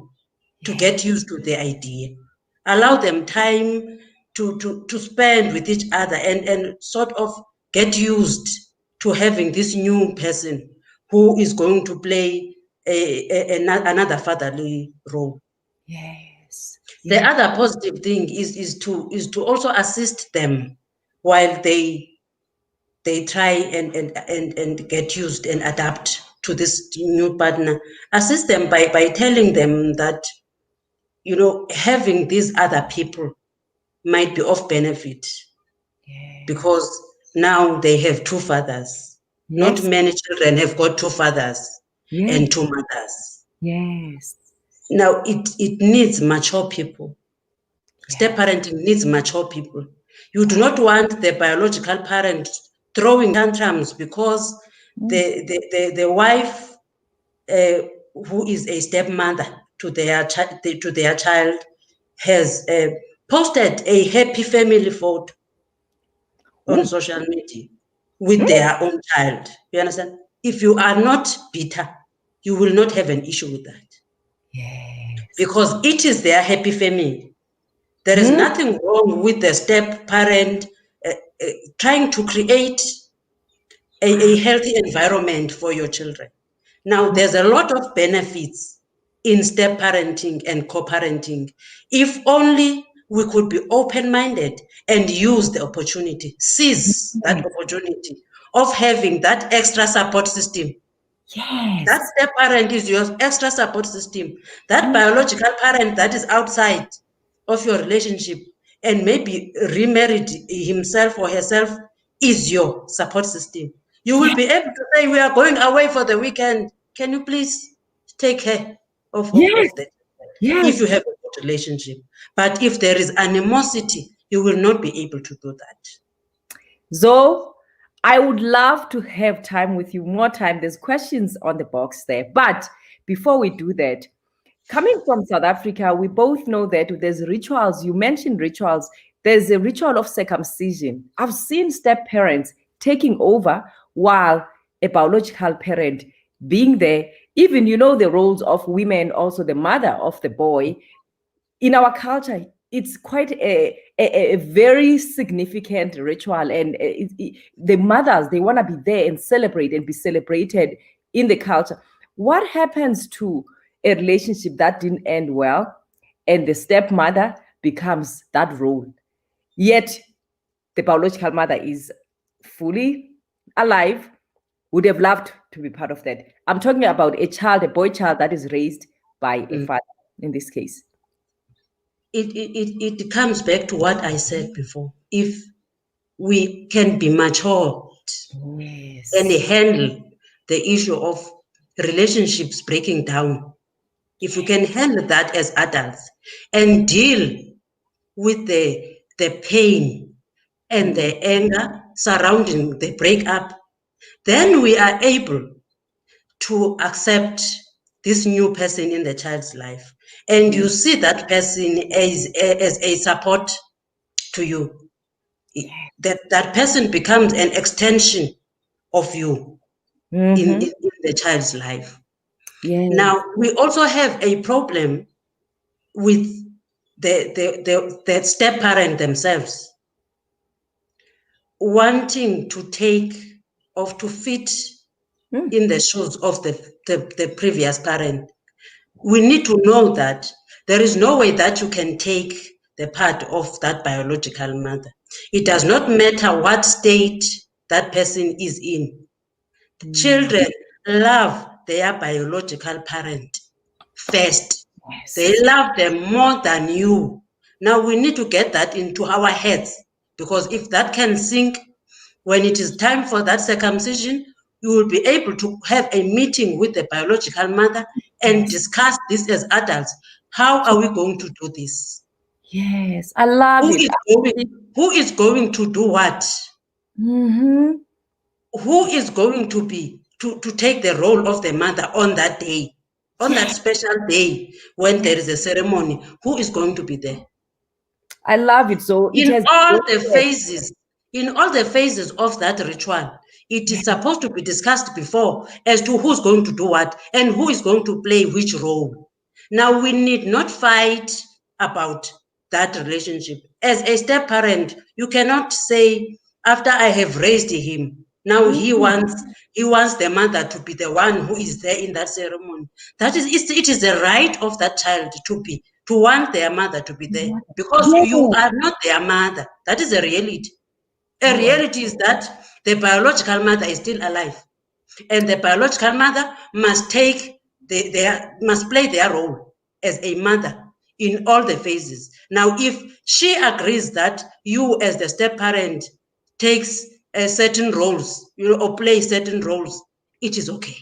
[SPEAKER 2] to get used to the idea. Allow them time to spend with each other and sort of get used to having this new person who is going to play another fatherly role.
[SPEAKER 1] Yes.
[SPEAKER 2] The
[SPEAKER 1] Yes.
[SPEAKER 2] other positive thing is to also assist them while they try and get used and adapt to this new partner. Assist them by telling them that, having these other people might be of benefit,
[SPEAKER 1] Yes.
[SPEAKER 2] because now they have two fathers. Not
[SPEAKER 1] Yes.
[SPEAKER 2] many children have got two fathers and
[SPEAKER 1] Yes.
[SPEAKER 2] two mothers.
[SPEAKER 1] Yes.
[SPEAKER 2] Now it needs mature people. Step
[SPEAKER 1] Yeah.
[SPEAKER 2] parenting needs mature people. You do not want the biological parent throwing tantrums because
[SPEAKER 1] Mm.
[SPEAKER 2] the wife, who is a stepmother to their child, has posted a happy family photo on
[SPEAKER 1] Mm.
[SPEAKER 2] social media with
[SPEAKER 1] Mm.
[SPEAKER 2] their own child. You understand? If you are not bitter, you will not have an issue with that,
[SPEAKER 1] Yes.
[SPEAKER 2] because it is their happy family. There is
[SPEAKER 1] Mm.
[SPEAKER 2] nothing wrong with the step parent trying to create a healthy environment for your children. Now, there's a lot of benefits in step parenting and co-parenting. If only we could be open-minded and use the opportunity, seize that
[SPEAKER 1] Yes.
[SPEAKER 2] opportunity of having that extra support system. That
[SPEAKER 1] Yes.
[SPEAKER 2] step parent is your extra support system. That
[SPEAKER 1] Mm.
[SPEAKER 2] biological parent that is outside of your relationship and maybe remarried himself or herself is your support system. You will
[SPEAKER 1] Yes.
[SPEAKER 2] be able to say, we are going away for the weekend. Can you please take care
[SPEAKER 1] Yes.
[SPEAKER 2] of that? If
[SPEAKER 1] Yes.
[SPEAKER 2] you have a good relationship. But if there is animosity, you will not be able to do that.
[SPEAKER 1] So I would love to have time with you, more time. There's questions on the box there. But before we do that, coming from South Africa, we both know that there's rituals. You mentioned rituals. There's a ritual of circumcision. I've seen step parents taking over while a biological parent being there. Even, the roles of women, also the mother of the boy. In our culture, it's quite a very significant ritual, and the mothers, they want to be there and celebrate and be celebrated in the culture. What happens to a relationship that didn't end well and the stepmother becomes that role, yet the biological mother is fully alive, would have loved to be part of that? I'm talking about a boy child that is raised by a father in this case.
[SPEAKER 2] It comes back to what I said before. If we can be mature and
[SPEAKER 1] Yes.
[SPEAKER 2] handle the issue of relationships breaking down, if we can handle that as adults and deal with the pain and the anger surrounding the breakup, then we are able to accept this new person in the child's life. And you see that person as a support to you. That person becomes an extension of you
[SPEAKER 1] Mm-hmm.
[SPEAKER 2] in the child's life.
[SPEAKER 1] Yes.
[SPEAKER 2] Now, we also have a problem with the step parent themselves wanting to take or to fit
[SPEAKER 1] Mm.
[SPEAKER 2] in the shoes of the previous parent. We need to know that there is no way that you can take the part of that biological mother. It does not matter what state that person is in.
[SPEAKER 1] Mm.
[SPEAKER 2] Children love their biological parent first. They
[SPEAKER 1] Yes.
[SPEAKER 2] love them more than you. Now we need to get that into our heads, because if that can sink, when it is time for that circumcision, you will be able to have a meeting with the biological mother and
[SPEAKER 1] Yes.
[SPEAKER 2] discuss this as adults. How are we going to do this?
[SPEAKER 1] Yes. I love
[SPEAKER 2] Who
[SPEAKER 1] it.
[SPEAKER 2] is going to do what?
[SPEAKER 1] Mm-hmm.
[SPEAKER 2] Who is going to be to take the role of the mother on that day, on that
[SPEAKER 1] Yes.
[SPEAKER 2] special day when
[SPEAKER 1] Yes.
[SPEAKER 2] there is a ceremony? Who is going to be there?
[SPEAKER 1] I love it. So it
[SPEAKER 2] in
[SPEAKER 1] has
[SPEAKER 2] all
[SPEAKER 1] both
[SPEAKER 2] the
[SPEAKER 1] sides.
[SPEAKER 2] phases in all the phases of that ritual, it is
[SPEAKER 1] Yes.
[SPEAKER 2] supposed to be discussed before as to who's going to do what and who is going to play which role. Now, we need not fight about that relationship. As a step parent, you cannot say, after I have raised him, now he
[SPEAKER 1] Mm.
[SPEAKER 2] wants the mother to be the one who is there in that ceremony. That is, it is the right of that child to want their mother to be there, because you are not their mother. That is a reality. A reality is that the biological mother is still alive, and the biological mother must must play their role as a mother in all the phases. Now, if she agrees that you as the step parent takes certain roles, or play certain roles, it is okay.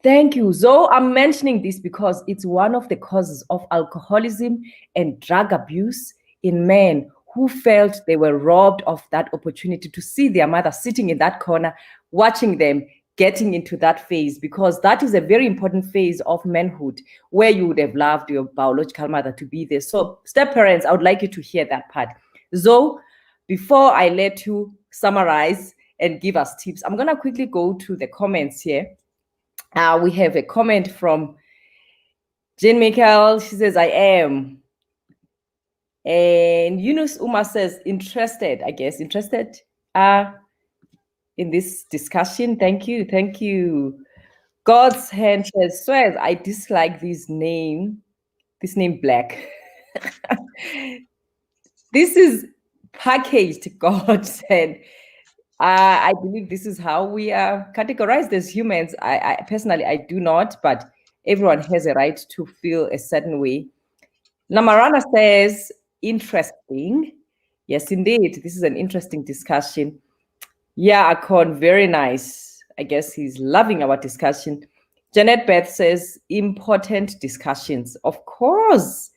[SPEAKER 1] Thank you. So I'm mentioning this because it's one of the causes of alcoholism and drug abuse in men who felt they were robbed of that opportunity to see their mother sitting in that corner, watching them getting into that phase, because that is a very important phase of manhood where you would have loved your biological mother to be there. So step parents, I would like you to hear that part. So before I let you summarize and give us tips, I'm going to quickly go to the comments here. We have a comment from Jane Michael. She says, I am. And Yunus Uma says, interested in this discussion. Thank you. Thank you. God's hand says, swears, I dislike this name Black. This is packaged, God said. I believe this is how we are categorized as humans. I personally, I do not, but everyone has a right to feel a certain way. Namarana says, interesting. Yes, indeed. This is an interesting discussion. Yeah, Akon, very nice. I guess he's loving our discussion. Janet Beth says, important discussions. Of course.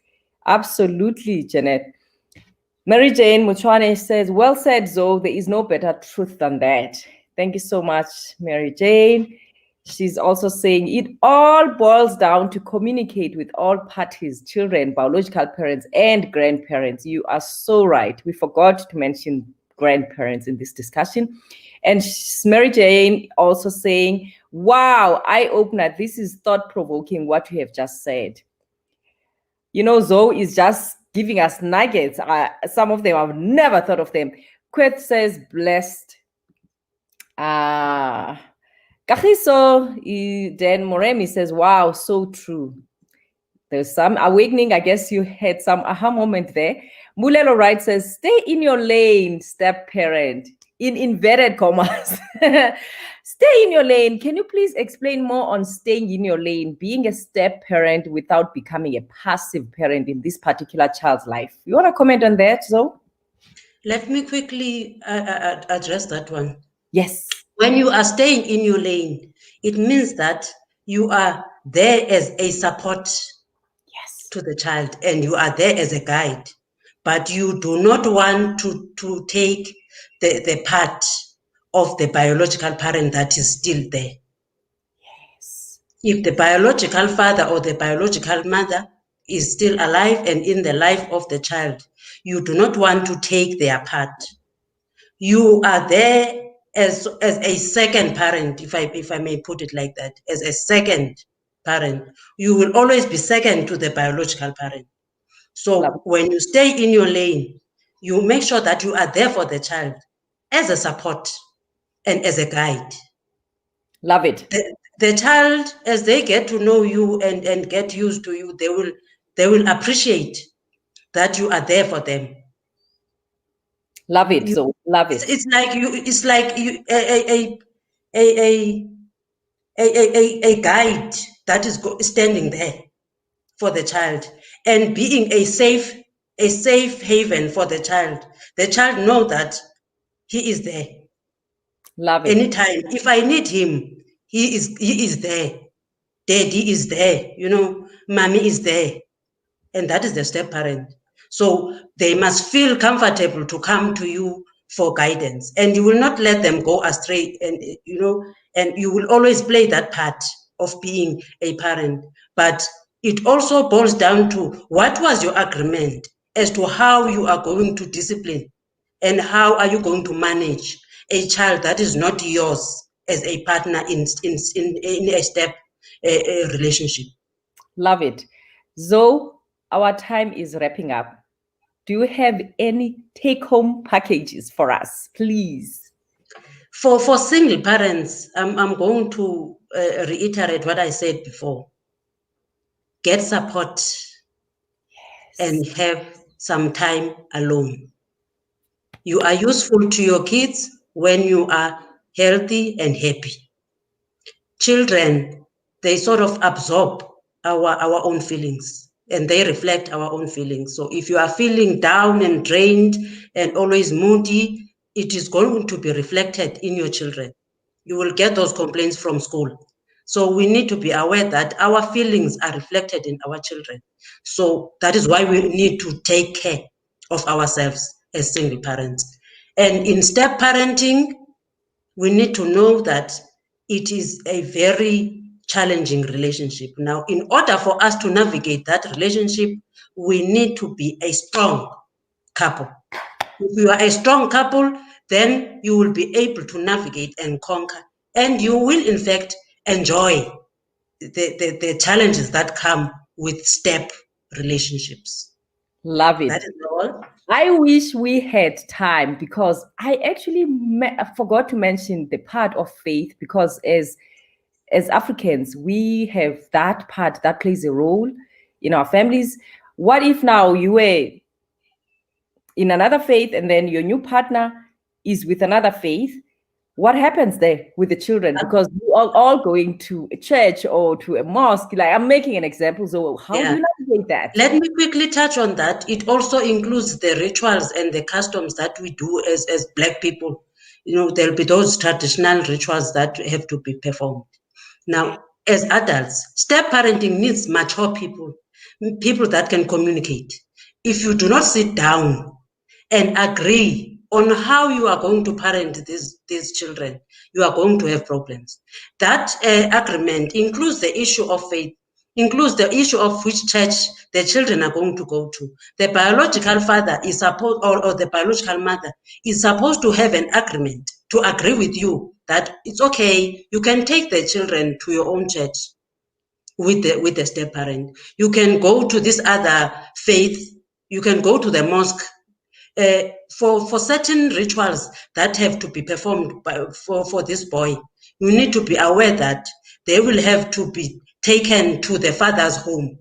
[SPEAKER 1] Absolutely, Janet. Mary Jane Muchwane says, well said, Zoe. There is no better truth than that. Thank you so much, Mary Jane. She's also saying it all boils down to communicate with all parties, children, biological parents, and grandparents. You are so right. We forgot to mention grandparents in this discussion. And Mary Jane also saying, wow, eye-opener. This is thought-provoking, what you have just said. Zoe is just giving us nuggets. Some of them, I've never thought of them. Quet says, blessed. Kahiso Dan Moremi says, wow, so true. There's some awakening. I guess you had some aha moment there. Mulelo Wright says, stay in your lane, step parent, in inverted commas. Stay in your lane. Can you please explain more on staying in your lane, being a step parent without becoming a passive parent in this particular child's life? You want to comment on that, Zoe?
[SPEAKER 2] Let me quickly address that one.
[SPEAKER 1] Yes.
[SPEAKER 2] When you are staying in your lane, it means that you are there as a support to the child, and you are there as a guide, but you do not want to take the part of the biological parent that is still there.
[SPEAKER 1] Yes.
[SPEAKER 2] If the biological father or the biological mother is still alive and in the life of the child, you do not want to take their part. You are there as a second parent, if I may put it like that, as a second parent. You will always be second to the biological parent. So when you stay in your lane, you make sure that you are there for the child as a support and as a guide.
[SPEAKER 1] Love it.
[SPEAKER 2] The child, as they get to know you and get used to you, they will appreciate that you are there for them.
[SPEAKER 1] Love it. So love it.
[SPEAKER 2] It's like a guide that is standing there for the child and being a safe haven for the child. The child know that he is there.
[SPEAKER 1] Love it.
[SPEAKER 2] Anytime, if I need him, he is there. Daddy is there, mommy is there. And that is the step parent. So they must feel comfortable to come to you for guidance, and you will not let them go astray, and you will always play that part of being a parent. But it also boils down to what was your agreement as to how you are going to discipline and how are you going to manage a child that is not yours as a partner in a step relationship.
[SPEAKER 1] Love it. Zoe, our time is wrapping up. Do you have any take-home packages for us, please?
[SPEAKER 2] For single parents, I'm going to reiterate what I said before. Get support. and have some time alone. You are useful to your kids when you are healthy and happy. Children, they sort of absorb our own feelings and they reflect our own feelings. So if you are feeling down and drained and always moody, it is going to be reflected in your children. You will get those complaints from school. So we need to be aware that our feelings are reflected in our children. So that is why we need to take care of ourselves as single parents. And in step parenting, we need to know that it is a very challenging relationship. Now, in order for us to navigate that relationship, we need to be a strong couple. If you are a strong couple, then you will be able to navigate and conquer, and you will, in fact, enjoy the challenges that come with step relationships.
[SPEAKER 1] Love it.
[SPEAKER 2] That is all.
[SPEAKER 1] I wish we had time because I actually forgot to mention the part of faith, because as Africans, we have that part that plays a role in our families. What if now you were in another faith and then your new partner is with another faith? What happens there with the children? Because you are all going to a church or to a mosque. Like, I'm making an example. So how do you navigate that?
[SPEAKER 2] Let me quickly touch on that. It also includes the rituals and the customs that we do as Black people. You know, there'll be those traditional rituals that have to be performed. Now, as adults, step parenting needs mature people, people that can communicate. If you do not sit down and agree on how you are going to parent these children, you are going to have problems. That agreement includes the issue of faith, includes the issue of which church the children are going to go to. The biological father is supposed, or the biological mother is supposed to have an agreement to agree with you that it's okay, you can take the children to your own church with the step parent. You can go to this other faith, you can go to the mosque. For certain rituals that have to be performed for this boy, you need to be aware that they will have to be taken to the father's home.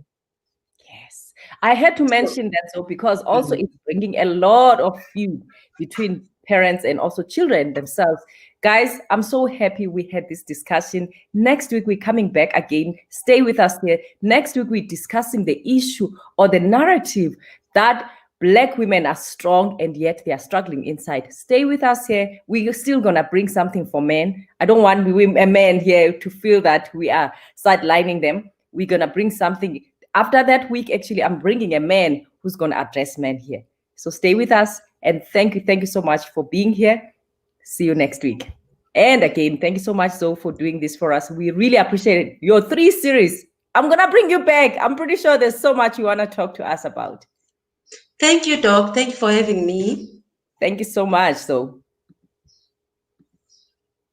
[SPEAKER 1] Yes, I had to mention that, so because also it's bringing a lot of feud between parents and also children themselves. Guys, I'm so happy we had this discussion. Next week, we're coming back again. Stay with us here. Next week, we're discussing the issue or the narrative that Black women are strong and yet they are struggling inside. Stay with us here. We're still going to bring something for men. I don't want a man here to feel that we are sidelining them. We're going to bring something. After that week, actually, I'm bringing a man who's going to address men here. So stay with us. And thank you so much for being here. See you next week. And again, thank you so much, Zoe, for doing this for us. We really appreciate it. Your 3 series. I'm going to bring you back. I'm pretty sure there's so much you want to talk to us about.
[SPEAKER 2] Thank you, Doc. Thank you for having me.
[SPEAKER 1] Thank you so much, Zoe.